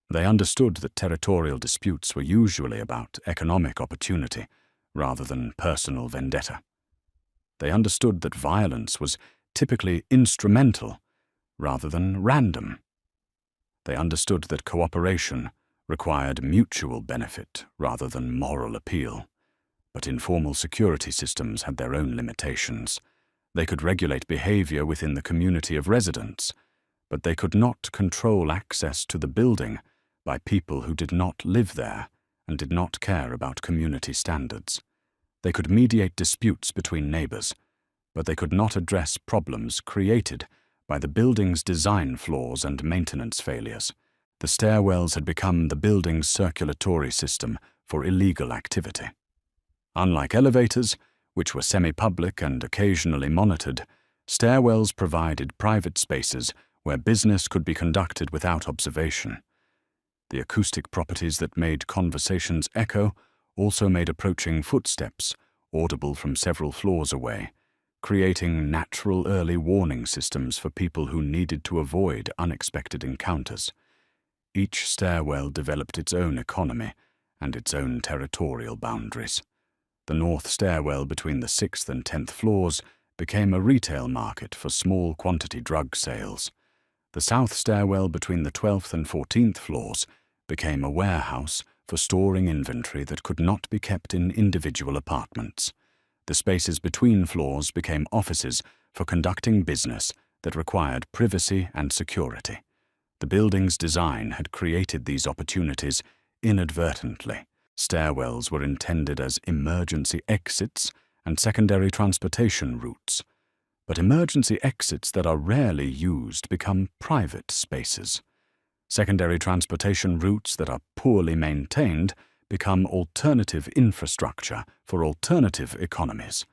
They understood that territorial disputes were usually about economic opportunity rather than personal vendetta. They understood that violence was typically instrumental rather than random. They understood that cooperation required mutual benefit rather than moral appeal. But informal security systems had their own limitations. They could regulate behavior within the community of residents, but they could not control access to the building by people who did not live there and did not care about community standards. They could mediate disputes between neighbors, but they could not address problems created by the building's design flaws and maintenance failures. The stairwells had become the building's circulatory system for illegal activity. Unlike elevators, which were semi-public and occasionally monitored, stairwells provided private spaces where business could be conducted without observation. The acoustic properties that made conversations echo also made approaching footsteps audible from several floors away, creating natural early warning systems for people who needed to avoid unexpected encounters. Each stairwell developed its own economy and its own territorial boundaries. The north stairwell between the 6th and 10th floors became a retail market for small quantity drug sales. The south stairwell between the 12th and 14th floors became a warehouse for storing inventory that could not be kept in individual apartments. The spaces between floors became offices for conducting business that required privacy and security. The building's design had created these opportunities inadvertently. Stairwells were intended as emergency exits and secondary transportation routes. But emergency exits that are rarely used become private spaces. Secondary transportation routes that are poorly maintained become alternative infrastructure for alternative economies.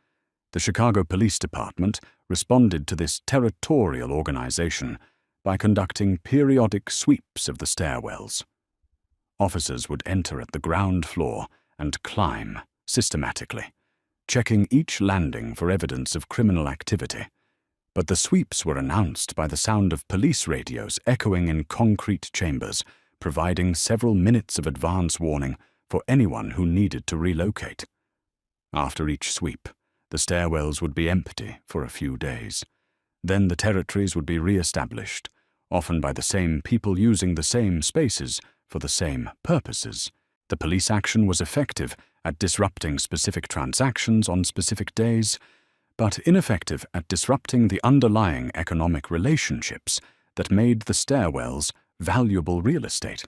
The Chicago Police Department responded to this territorial organization by conducting periodic sweeps of the stairwells. Officers would enter at the ground floor and climb systematically, checking each landing for evidence of criminal activity. But the sweeps were announced by the sound of police radios echoing in concrete chambers, providing several minutes of advance warning for anyone who needed to relocate. After each sweep, the stairwells would be empty for a few days. Then the territories would be re-established, often by the same people using the same spaces for the same purposes. The police action was effective at disrupting specific transactions on specific days, but ineffective at disrupting the underlying economic relationships that made the stairwells valuable real estate.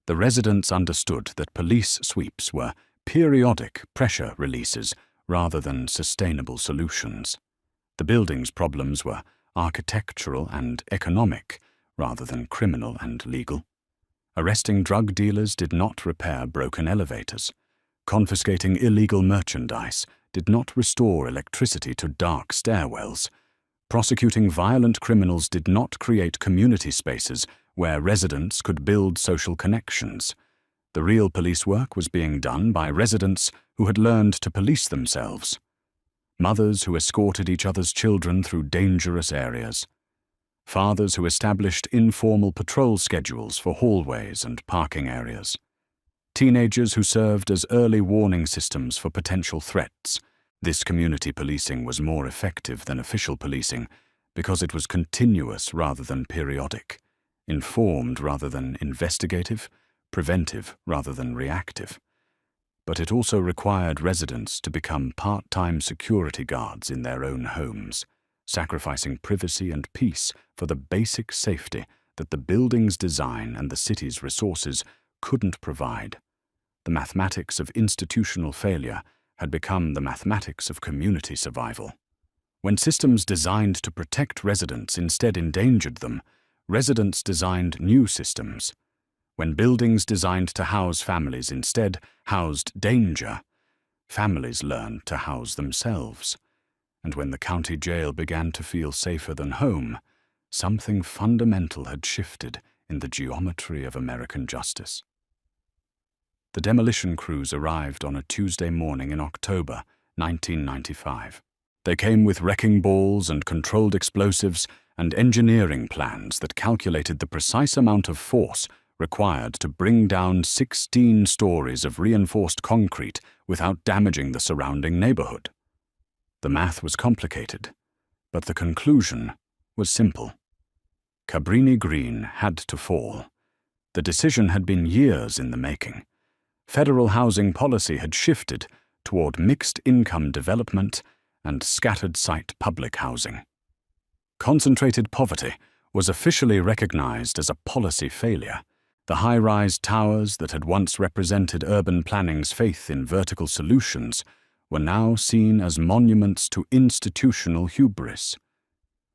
The residents understood that police sweeps were periodic pressure releases rather than sustainable solutions. The building's problems were architectural and economic rather than criminal and legal. Arresting drug dealers did not repair broken elevators. Confiscating illegal merchandise did not restore electricity to dark stairwells. Prosecuting violent criminals did not create community spaces where residents could build social connections. The real police work was being done by residents who had learned to police themselves. Mothers who escorted each other's children through dangerous areas. Fathers who established informal patrol schedules for hallways and parking areas. Teenagers who served as early warning systems for potential threats. This community policing was more effective than official policing because it was continuous rather than periodic, informed rather than investigative, preventive rather than reactive. But it also required residents to become part-time security guards in their own homes, sacrificing privacy and peace for the basic safety that the building's design and the city's resources couldn't provide. The mathematics of institutional failure had become the mathematics of community survival. When systems designed to protect residents instead endangered them, residents designed new systems. When buildings designed to house families instead housed danger, families learned to house themselves. And when the county jail began to feel safer than home, something fundamental had shifted in the geometry of American justice. The demolition crews arrived on a Tuesday morning in October 1995. They came with wrecking balls and controlled explosives and engineering plans that calculated the precise amount of force required to bring down 16 stories of reinforced concrete without damaging the surrounding neighborhood. The math was complicated, but the conclusion was simple. Cabrini Green had to fall. The decision had been years in the making. Federal housing policy had shifted toward mixed-income development and scattered-site public housing. Concentrated poverty was officially recognized as a policy failure. The high-rise towers that had once represented urban planning's faith in vertical solutions were now seen as monuments to institutional hubris.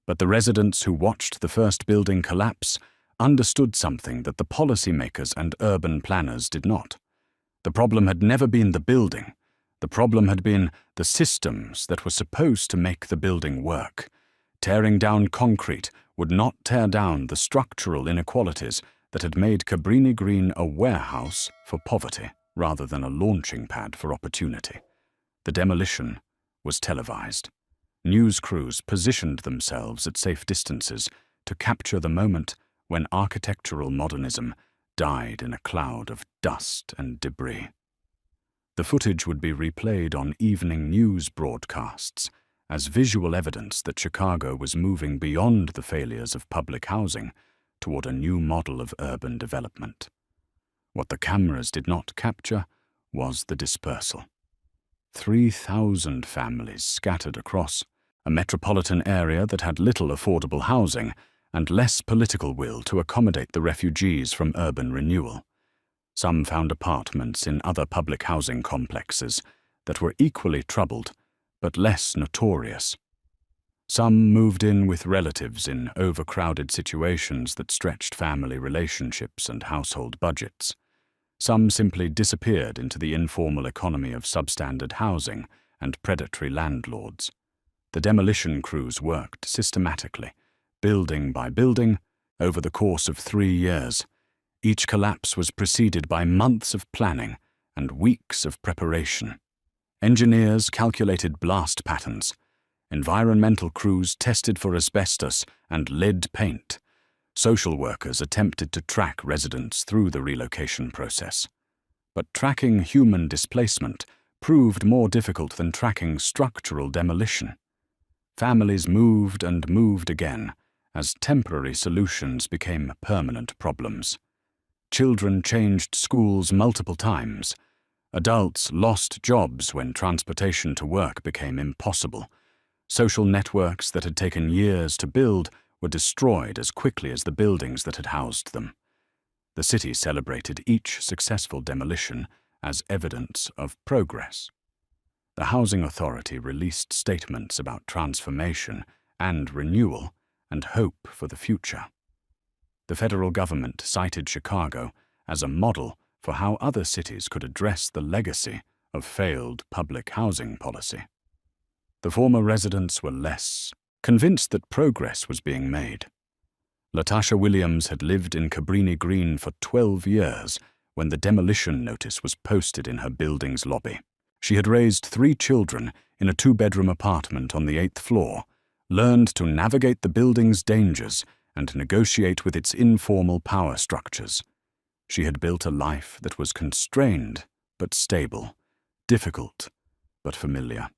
But the residents who watched the first building collapse understood something that the policymakers and urban planners did not. The problem had never been the building. The problem had been the systems that were supposed to make the building work. Tearing down concrete would not tear down the structural inequalities that had made Cabrini Green a warehouse for poverty rather than a launching pad for opportunity. The demolition was televised. News crews positioned themselves at safe distances to capture the moment when architectural modernism died in a cloud of dust and debris. The footage would be replayed on evening news broadcasts as visual evidence that Chicago was moving beyond the failures of public housing toward a new model of urban development. What the cameras did not capture was the dispersal. 3,000 families scattered across a metropolitan area that had little affordable housing and less political will to accommodate the refugees from urban renewal. Some found apartments in other public housing complexes that were equally troubled but less notorious. Some moved in with relatives in overcrowded situations that stretched family relationships and household budgets. Some simply disappeared into the informal economy of substandard housing and predatory landlords. The demolition crews worked systematically, building by building, over the course of 3 years. Each collapse was preceded by months of planning and weeks of preparation. Engineers calculated blast patterns. Environmental crews tested for asbestos and lead paint. Social workers attempted to track residents through the relocation process. But tracking human displacement proved more difficult than tracking structural demolition. Families moved and moved again as temporary solutions became permanent problems. Children changed schools multiple times. Adults lost jobs when transportation to work became impossible. Social networks that had taken years to build were destroyed as quickly as the buildings that had housed them. The city celebrated each successful demolition as evidence of progress. The Housing Authority released statements about transformation and renewal and hope for the future. The federal government cited Chicago as a model for how other cities could address the legacy of failed public housing policy. The former residents were less convinced that progress was being made. Latasha Williams had lived in Cabrini Green for 12 years when the demolition notice was posted in her building's lobby. She had raised 3 children in a 2-bedroom apartment on the 8th floor, learned to navigate the building's dangers and negotiate with its informal power structures. She had built a life that was constrained but stable, difficult but familiar.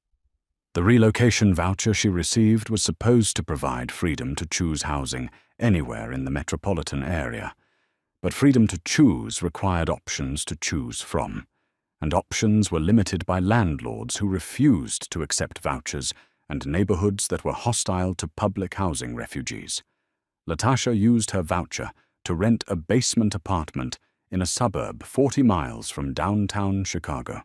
The relocation voucher she received was supposed to provide freedom to choose housing anywhere in the metropolitan area, but freedom to choose required options to choose from, and options were limited by landlords who refused to accept vouchers and neighborhoods that were hostile to public housing refugees. Latasha used her voucher to rent a basement apartment in a suburb 40 miles from downtown Chicago.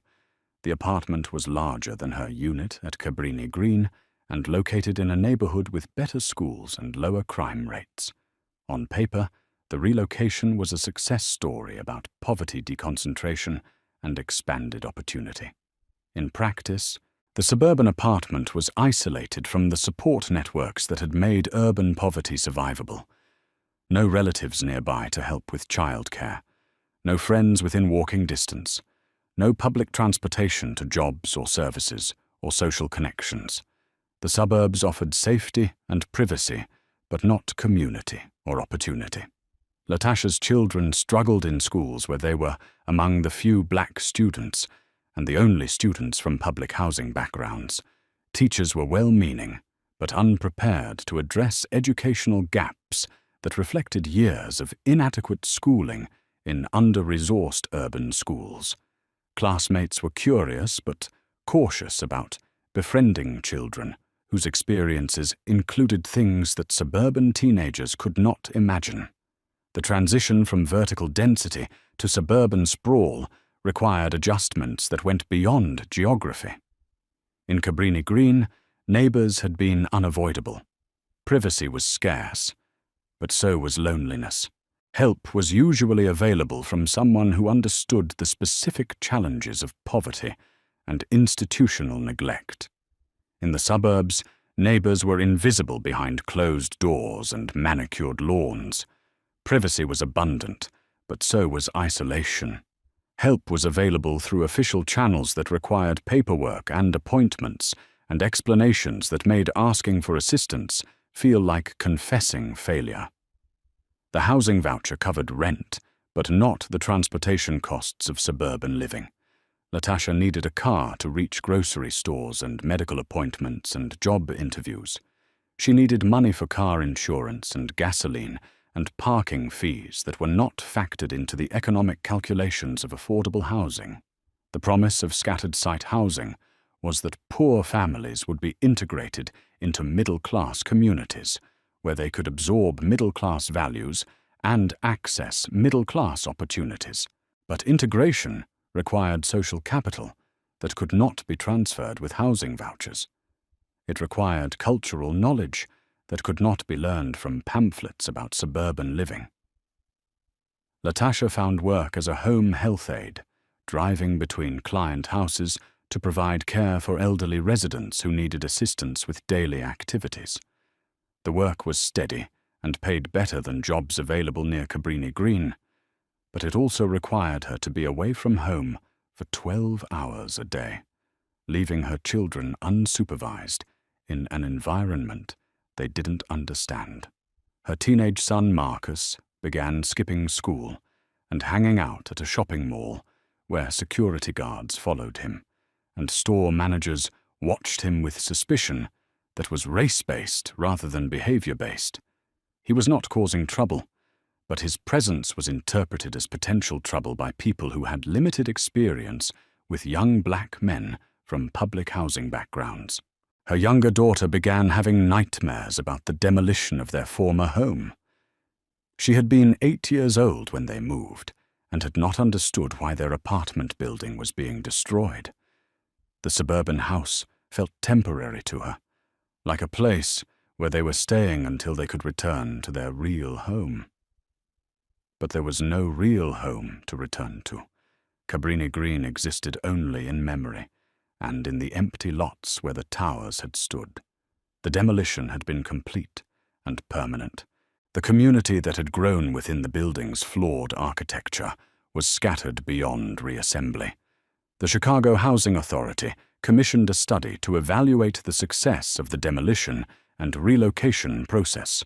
The apartment was larger than her unit at Cabrini Green and located in a neighborhood with better schools and lower crime rates. On paper, the relocation was a success story about poverty deconcentration and expanded opportunity. In practice, the suburban apartment was isolated from the support networks that had made urban poverty survivable. No relatives nearby to help with childcare, no friends within walking distance, no public transportation to jobs or services or social connections. The suburbs offered safety and privacy, but not community or opportunity. Latasha's children struggled in schools where they were among the few black students and the only students from public housing backgrounds. Teachers were well-meaning, but unprepared to address educational gaps that reflected years of inadequate schooling in under-resourced urban schools. Classmates were curious but cautious about befriending children whose experiences included things that suburban teenagers could not imagine. The transition from vertical density to suburban sprawl required adjustments that went beyond geography. In Cabrini Green, neighbors had been unavoidable. Privacy was scarce, but so was loneliness. Help was usually available from someone who understood the specific challenges of poverty and institutional neglect. In the suburbs, neighbors were invisible behind closed doors and manicured lawns. Privacy was abundant, but so was isolation. Help was available through official channels that required paperwork and appointments, and explanations that made asking for assistance feel like confessing failure. The housing voucher covered rent, but not the transportation costs of suburban living. Latasha needed a car to reach grocery stores and medical appointments and job interviews. She needed money for car insurance and gasoline and parking fees that were not factored into the economic calculations of affordable housing. The promise of scattered site housing was that poor families would be integrated into middle-class communities, where they could absorb middle-class values and access middle-class opportunities. But integration required social capital that could not be transferred with housing vouchers. It required cultural knowledge that could not be learned from pamphlets about suburban living. Latasha found work as a home health aide, driving between client houses to provide care for elderly residents who needed assistance with daily activities. The work was steady and paid better than jobs available near Cabrini Green, but it also required her to be away from home for 12 hours a day, leaving her children unsupervised in an environment they didn't understand. Her teenage son Marcus began skipping school and hanging out at a shopping mall where security guards followed him, and store managers watched him with suspicion that was race-based rather than behavior-based. He was not causing trouble, but his presence was interpreted as potential trouble by people who had limited experience with young black men from public housing backgrounds. Her younger daughter began having nightmares about the demolition of their former home. She had been 8 years old when they moved and had not understood why their apartment building was being destroyed. The suburban house felt temporary to her, like a place where they were staying until they could return to their real home. But there was no real home to return to. Cabrini Green existed only in memory, and in the empty lots where the towers had stood. The demolition had been complete and permanent. The community that had grown within the building's flawed architecture was scattered beyond reassembly. The Chicago Housing Authority commissioned a study to evaluate the success of the demolition and relocation process.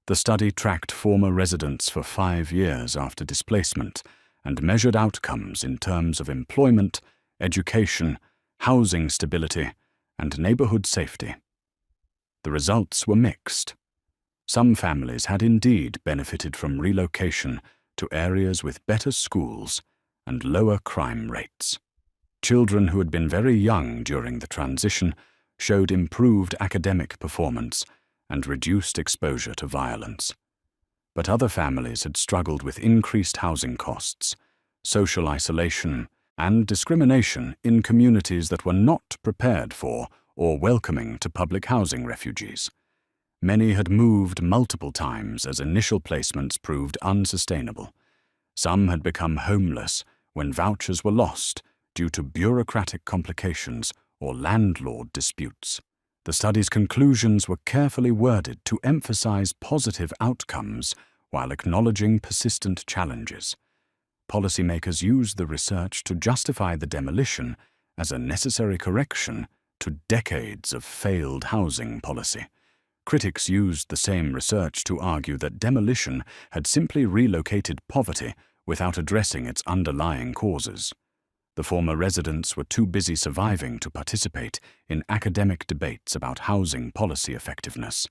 The study tracked former residents for 5 years after displacement and measured outcomes in terms of employment, education, housing stability, and neighborhood safety. The results were mixed. Some families had indeed benefited from relocation to areas with better schools and lower crime rates. Children who had been very young during the transition showed improved academic performance and reduced exposure to violence. But other families had struggled with increased housing costs, social isolation, and discrimination in communities that were not prepared for or welcoming to public housing refugees. Many had moved multiple times as initial placements proved unsustainable. Some had become homeless when vouchers were lost due to bureaucratic complications or landlord disputes. The study's conclusions were carefully worded to emphasize positive outcomes while acknowledging persistent challenges. Policymakers used the research to justify the demolition as a necessary correction to decades of failed housing policy. Critics used the same research to argue that demolition had simply relocated poverty without addressing its underlying causes. The former residents were too busy surviving to participate in academic debates about housing policy effectiveness.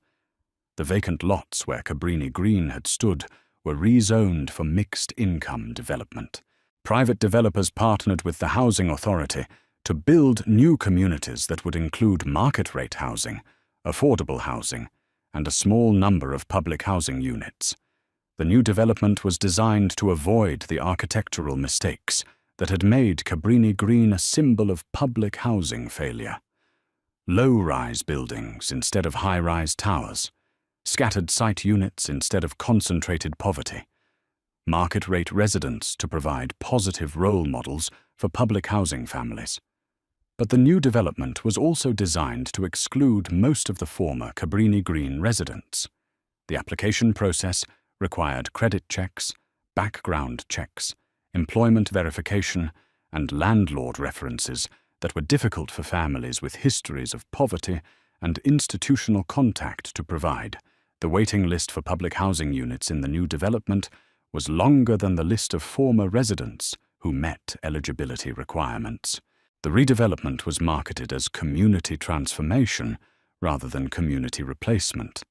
The vacant lots where Cabrini Green had stood were rezoned for mixed-income development. Private developers partnered with the Housing Authority to build new communities that would include market-rate housing, affordable housing, and a small number of public housing units. The new development was designed to avoid the architectural mistakes that had made Cabrini Green a symbol of public housing failure. Low-rise buildings instead of high-rise towers, scattered site units instead of concentrated poverty, market-rate residents to provide positive role models for public housing families. But the new development was also designed to exclude most of the former Cabrini Green residents. The application process required credit checks, background checks, employment verification, and landlord references that were difficult for families with histories of poverty and institutional contact to provide. The waiting list for public housing units in the new development was longer than the list of former residents who met eligibility requirements. The redevelopment was marketed as community transformation rather than community replacement.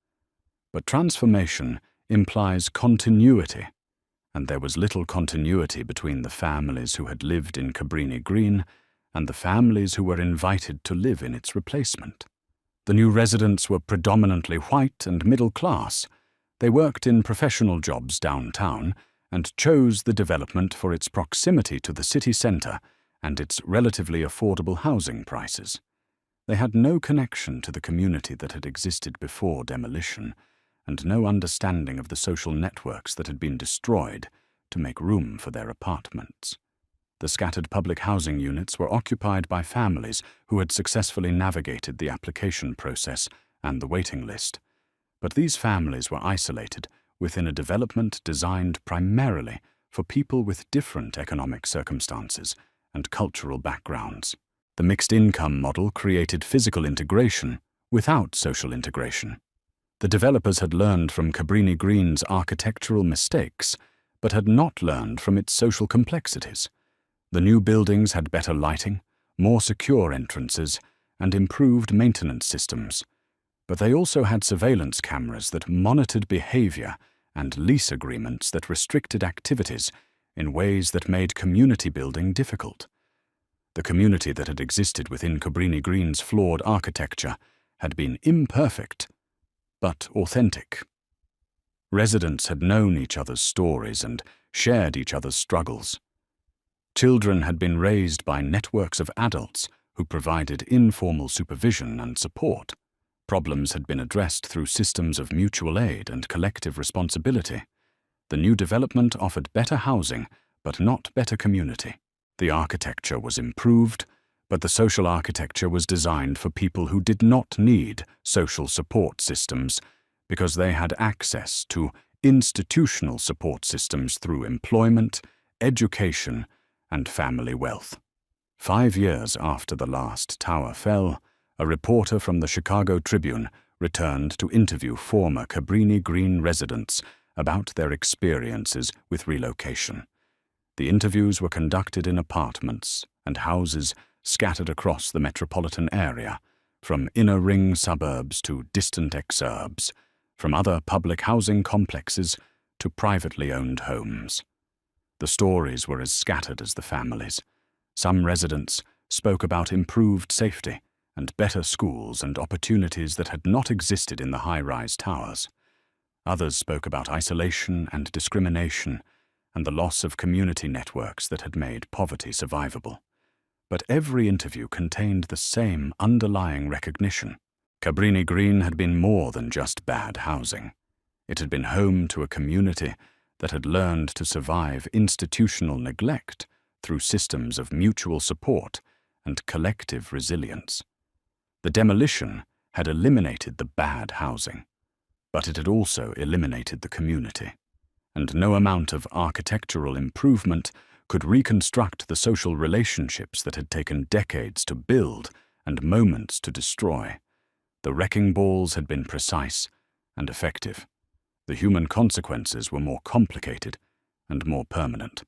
But transformation implies continuity, and there was little continuity between the families who had lived in Cabrini Green and the families who were invited to live in its replacement. The new residents were predominantly white and middle class. They worked in professional jobs downtown and chose the development for its proximity to the city centre and its relatively affordable housing prices. They had no connection to the community that had existed before demolition, and no understanding of the social networks that had been destroyed to make room for their apartments. The scattered public housing units were occupied by families who had successfully navigated the application process and the waiting list, but these families were isolated within a development designed primarily for people with different economic circumstances and cultural backgrounds. The mixed-income model created physical integration without social integration. The developers had learned from Cabrini Green's architectural mistakes, but had not learned from its social complexities. The new buildings had better lighting, more secure entrances, and improved maintenance systems, but they also had surveillance cameras that monitored behavior and lease agreements that restricted activities in ways that made community building difficult. The community that had existed within Cabrini Green's flawed architecture had been imperfect, but authentic. Residents had known each other's stories and shared each other's struggles. Children had been raised by networks of adults who provided informal supervision and support. Problems had been addressed through systems of mutual aid and collective responsibility. The new development offered better housing, but not better community. The architecture was improved, but the social architecture was designed for people who did not need social support systems because they had access to institutional support systems through employment, education, and family wealth. 5 years after the last tower fell, a reporter from the Chicago Tribune returned to interview former Cabrini Green residents about their experiences with relocation. The interviews were conducted in apartments and houses scattered across the metropolitan area, from inner-ring suburbs to distant exurbs, from other public housing complexes to privately owned homes. The stories were as scattered as the families. Some residents spoke about improved safety and better schools and opportunities that had not existed in the high-rise towers. Others spoke about isolation and discrimination and the loss of community networks that had made poverty survivable. But every interview contained the same underlying recognition. Cabrini Green had been more than just bad housing. It had been home to a community that had learned to survive institutional neglect through systems of mutual support and collective resilience. The demolition had eliminated the bad housing, but it had also eliminated the community, and no amount of architectural improvement could reconstruct the social relationships that had taken decades to build and moments to destroy. The wrecking balls had been precise and effective. The human consequences were more complicated and more permanent.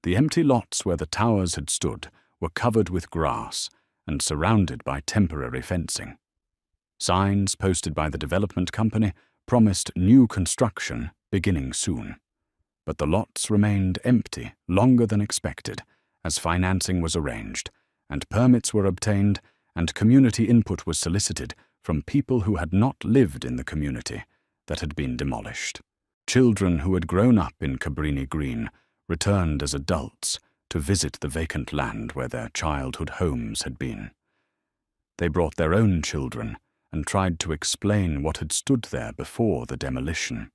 The empty lots where the towers had stood were covered with grass and surrounded by temporary fencing. Signs posted by the development company promised new construction beginning soon. But the lots remained empty longer than expected as financing was arranged and permits were obtained and community input was solicited from people who had not lived in the community that had been demolished. Children who had grown up in Cabrini Green returned as adults to visit the vacant land where their childhood homes had been. They brought their own children and tried to explain what had stood there before the demolition.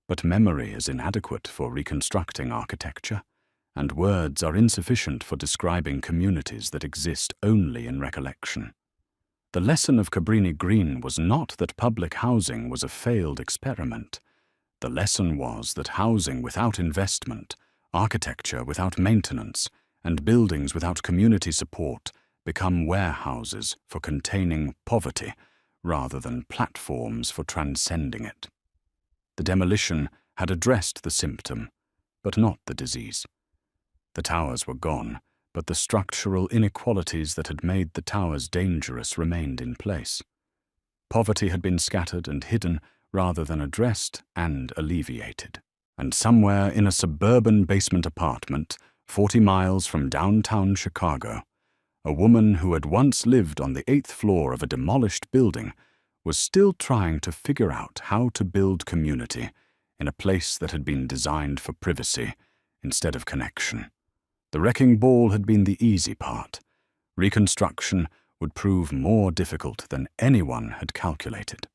But memory is inadequate for reconstructing architecture, and words are insufficient for describing communities that exist only in recollection. The lesson of Cabrini Green was not that public housing was a failed experiment. The lesson was that housing without investment, architecture without maintenance, and buildings without community support become warehouses for containing poverty rather than platforms for transcending it. The demolition had addressed the symptom, but not the disease. The towers were gone, but the structural inequalities that had made the towers dangerous remained in place. Poverty had been scattered and hidden rather than addressed and alleviated. And somewhere in a suburban basement apartment, 40 miles from downtown Chicago, a woman who had once lived on the 8th floor of a demolished building was still trying to figure out how to build community in a place that had been designed for privacy instead of connection. The wrecking ball had been the easy part. Reconstruction would prove more difficult than anyone had calculated.